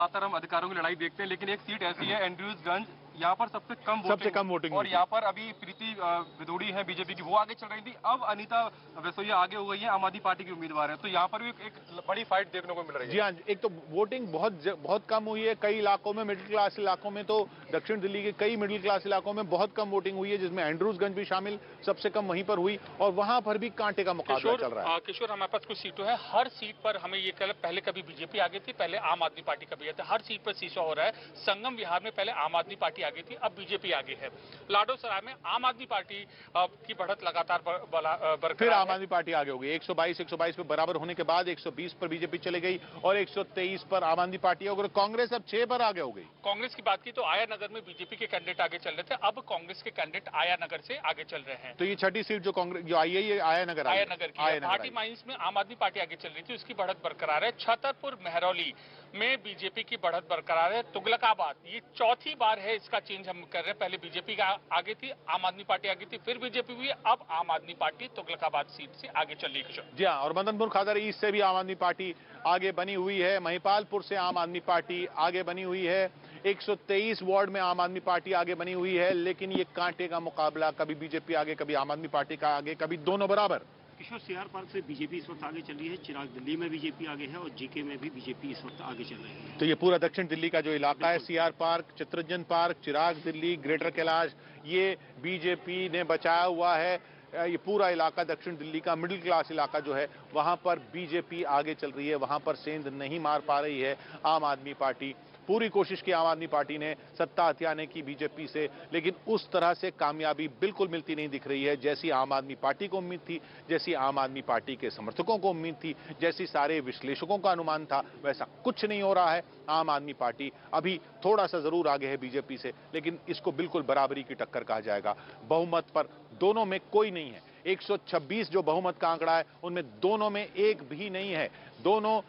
लगातार हम अधिकारों की लड़ाई देखते हैं, लेकिन एक सीट ऐसी है एंड्रयूजगंज, यहाँ पर सबसे कम वोटिंग और यहाँ पर अभी प्रीति विदोड़ी है बीजेपी की, वो आगे चल रही थी। अब अनीता वैसोया आगे हो गई है, आम आदमी पार्टी की उम्मीदवार है, तो यहाँ पर भी एक बड़ी फाइट देखने को मिल रही है। जी हाँ, एक तो वोटिंग बहुत कम हुई है कई इलाकों में, मिडिल क्लास इलाकों में, तो दक्षिण दिल्ली के कई मिडिल क्लास इलाकों में बहुत कम वोटिंग हुई है, जिसमें एंड्रयूजगंज भी शामिल सबसे कम वहीं पर हुई, और वहां पर भी कांटे का मुकाबला चल रहा है। किशोर, हमारे पास कुछ सीटों है, हर सीट पर हमें ये कह, पहले कभी बीजेपी आगे थी, पहले आम आदमी पार्टी कभी आगे थी, हर सीट पर सीसो हो रहा है। संगम विहार में पहले आम आदमी पार्टी आगे थी, अब बीजेपी आगे है। लाडो सराय में आम आदमी पार्टी की बढ़त लगातार बरकरार, फिर आम आदमी पार्टी आगे हो गई, 122 पे बराबर होने के बाद 120 पर बीजेपी चले गई और 123 पर आम आदमी पार्टी हो गई। कांग्रेस अब 6 पर आगे हो गई। कांग्रेस की बात की तो आया नगर में बीजेपी के कैंडिडेट आगे चल रहे थे, अब कांग्रेस के कैंडिडेट आया नगर से आगे चल रहे हैं। तो ये छठी सीट जो कांग्रेस जो आई है, ये आया नगर की पार्टी माइंस में आम आदमी पार्टी आगे चल रही थी, उसकी बढ़त बरकरार है। छतरपुर महरौली में बीजेपी की बढ़त बरकरार है। तुगलकाबाद, ये चौथी बार है इसका चेंज हम कर रहे हैं, पहले बीजेपी का आगे थी, आम आदमी पार्टी आगे थी, फिर बीजेपी हुई, अब आम आदमी पार्टी तुगलकाबाद सीट से आगे चल रही है। जी हाँ, और मदनपुर खादर ईस्ट से भी आम आदमी पार्टी आगे बनी हुई है। महिपालपुर से आम आदमी पार्टी आगे बनी हुई है। 123 वार्ड में आम आदमी पार्टी आगे बनी हुई है, लेकिन ये कांटे का मुकाबला, कभी बीजेपी आगे, कभी आम आदमी पार्टी का आगे, कभी दोनों बराबर। किशोर, सीआर पार्क से बीजेपी इस वक्त आगे चल रही है, चिराग दिल्ली में बीजेपी आगे है और जीके में भी बीजेपी इस वक्त आगे चल रही है। तो ये पूरा दक्षिण दिल्ली का जो इलाका है, सीआर पार्क, चित्तरंजन पार्क, चिराग दिल्ली, ग्रेटर कैलाश, ये बीजेपी ने बचाया हुआ है। ये पूरा इलाका दक्षिण दिल्ली का मिडिल क्लास इलाका जो है, वहां पर बीजेपी आगे चल रही है, वहां पर सेंध नहीं मार पा रही है आम आदमी पार्टी। पूरी कोशिश की आम आदमी पार्टी ने सत्ता हथियाने की बीजेपी से, लेकिन उस तरह से कामयाबी बिल्कुल मिलती नहीं दिख रही है, जैसी आम आदमी पार्टी को उम्मीद थी, जैसी आम आदमी पार्टी के समर्थकों को उम्मीद थी, जैसी सारे विश्लेषकों का अनुमान था, वैसा कुछ नहीं हो रहा है। आम आदमी पार्टी अभी थोड़ा सा जरूर आगे है बीजेपी से, लेकिन इसको बिल्कुल बराबरी की टक्कर कहा जाएगा। बहुमत पर दोनों में कोई नहीं है। 126 जो बहुमत का आंकड़ा है, उनमें दोनों में एक भी नहीं है। दोनों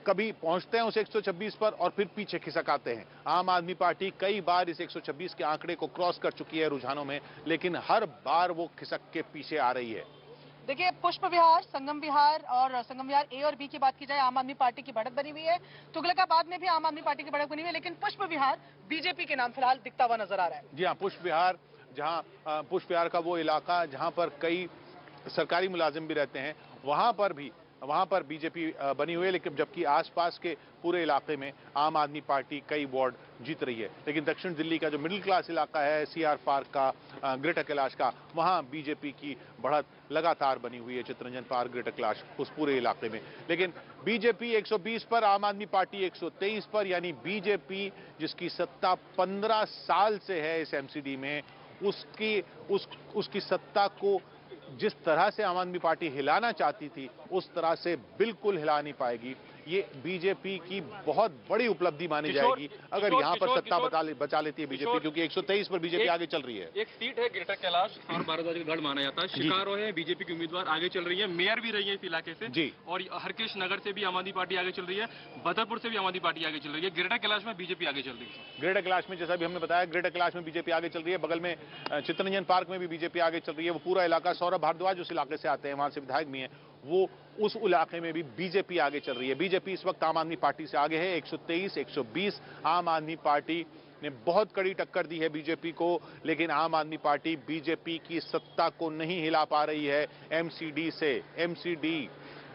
कभी पहुंचते हैं उस 126 पर और फिर पीछे खिसक आते हैं। आम आदमी पार्टी कई बार इस 126 के आंकड़े को क्रॉस कर चुकी है रुझानों में, लेकिन हर बार वो खिसक के पीछे आ रही है। देखिए, पुष्प विहार, संगम विहार और संगम विहार ए और बी की बात की जाए, आम आदमी पार्टी की बढ़त बनी हुई है। तुगलकाबाद में भी आम आदमी पार्टी की बढ़त बनी हुई है, लेकिन पुष्प विहार बीजेपी के नाम फिलहाल दिखता हुआ नजर आ रहा है। जी हाँ, पुष्प विहार, जहां पुष्प विहार का वो इलाका जहां पर कई सरकारी मुलाजिम भी रहते हैं, वहां पर बीजेपी बनी हुई है, लेकिन जबकि आसपास के पूरे इलाके में आम आदमी पार्टी कई वार्ड जीत रही है। लेकिन दक्षिण दिल्ली का जो मिडिल क्लास इलाका है, सीआर पार्क का, ग्रेटर कैलाश का, वहां बीजेपी की बढ़त लगातार बनी हुई है। चित्तरंजन पार्क, ग्रेटर कैलाश, उस पूरे इलाके में। लेकिन बीजेपी 120 पर, आम आदमी पार्टी 123 पर, यानी बीजेपी जिसकी सत्ता 15 साल से है इस एमसीडी में, उसकी सत्ता को जिस तरह से आम आदमी पार्टी हिलाना चाहती थी, उस तरह से बिल्कुल हिला नहीं पाएगी। ये बीजेपी की बहुत बड़ी उपलब्धि मानी जाएगी अगर यहां पर सत्ता बचा लेती है बीजेपी, क्योंकि 123 पर बीजेपी आगे चल रही है। एक सीट है ग्रेटर कैलाश और भारद्वाज का गढ़ माना जाता है, शिकारो है, बीजेपी की उम्मीदवार आगे चल रही है, मेयर भी रही है इस इलाके से जी, और हरकेश नगर से भी आम आदमी पार्टी आगे चल रही है, बदरपुर से भी आम आदमी पार्टी आगे चल रही है, ग्रेटर कैलाश में बीजेपी आगे चल रही है। ग्रेटर कैलाश में, जैसा भी हमने बताया, ग्रेटर कैलाश में बीजेपी आगे चल रही है। बगल में चित्तरंजन पार्क में भी बीजेपी आगे चल रही है। वो पूरा इलाका, सौरभ भारद्वाज उस इलाके से आते हैं, वहां से विधायक भी हैं, वो उस इलाके में भी बीजेपी आगे चल रही है। बीजेपी इस वक्त आम आदमी पार्टी से आगे है, 123, 120। आम आदमी पार्टी ने बहुत कड़ी टक्कर दी है बीजेपी को, लेकिन आम आदमी पार्टी बीजेपी की सत्ता को नहीं हिला पा रही है एमसीडी से। एमसीडी,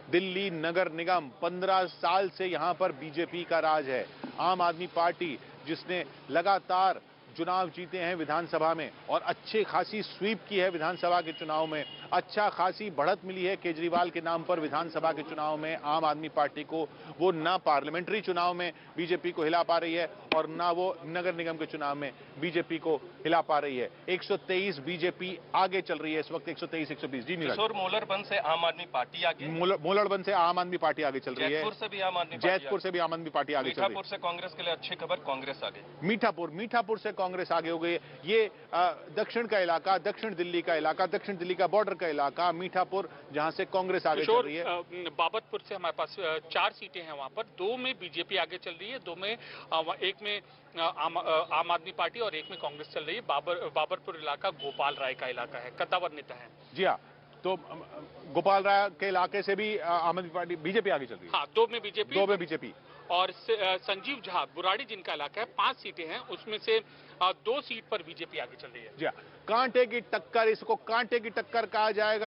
दिल्ली नगर निगम, 15 साल से यहां पर बीजेपी का राज है। आम आदमी पार्टी जिसने लगातार चुनाव जीते हैं विधानसभा में और अच्छी खासी स्वीप की है विधानसभा के चुनाव में, अच्छा खासी बढ़त मिली है केजरीवाल के नाम पर विधानसभा के चुनाव में। आम आदमी पार्टी को वो ना पार्लियामेंट्री चुनाव में बीजेपी को हिला पा रही है और ना वो नगर निगम के चुनाव में बीजेपी को हिला पा रही है। 123 बीजेपी आगे चल रही है इस वक्त, 123, 120। जी नीरज, मोलरबंद से आम आदमी पार्टी आगे, मोलरबंद से आम आदमी पार्टी आगे चल रही है। जैतपुर से भी आम आदमी पार्टी आगे चल रही है। मीठापुर से कांग्रेस के लिए अच्छी खबर, कांग्रेस आगे। मीठापुर से कांग्रेस आगे हो गई। ये दक्षिण का इलाका, दक्षिण दिल्ली का इलाका, दक्षिण दिल्ली का बॉर्डर का इलाका, मीठापुर, जहां से कांग्रेस आगे चल रही है। बाबतपुर से हमारे पास 4 सीटें हैं, वहां पर 2 में बीजेपी आगे चल रही है, 2 में एक में आम आदमी पार्टी और एक में कांग्रेस चल रही है। बाबरपुर इलाका गोपाल राय का इलाका है, कद्दावर नेता है। जी हाँ, तो गोपाल राय के इलाके से भी आम आदमी पार्टी बीजेपी आगे चल रही है। हाँ, 2 में बीजेपी। और संजीव झा बुराड़ी जिनका इलाका है 5 सीटें हैं, उसमें से 2 सीट पर बीजेपी आगे चल रही है। जी, कांटे की टक्कर, इसको कांटे की टक्कर कहा जाएगा।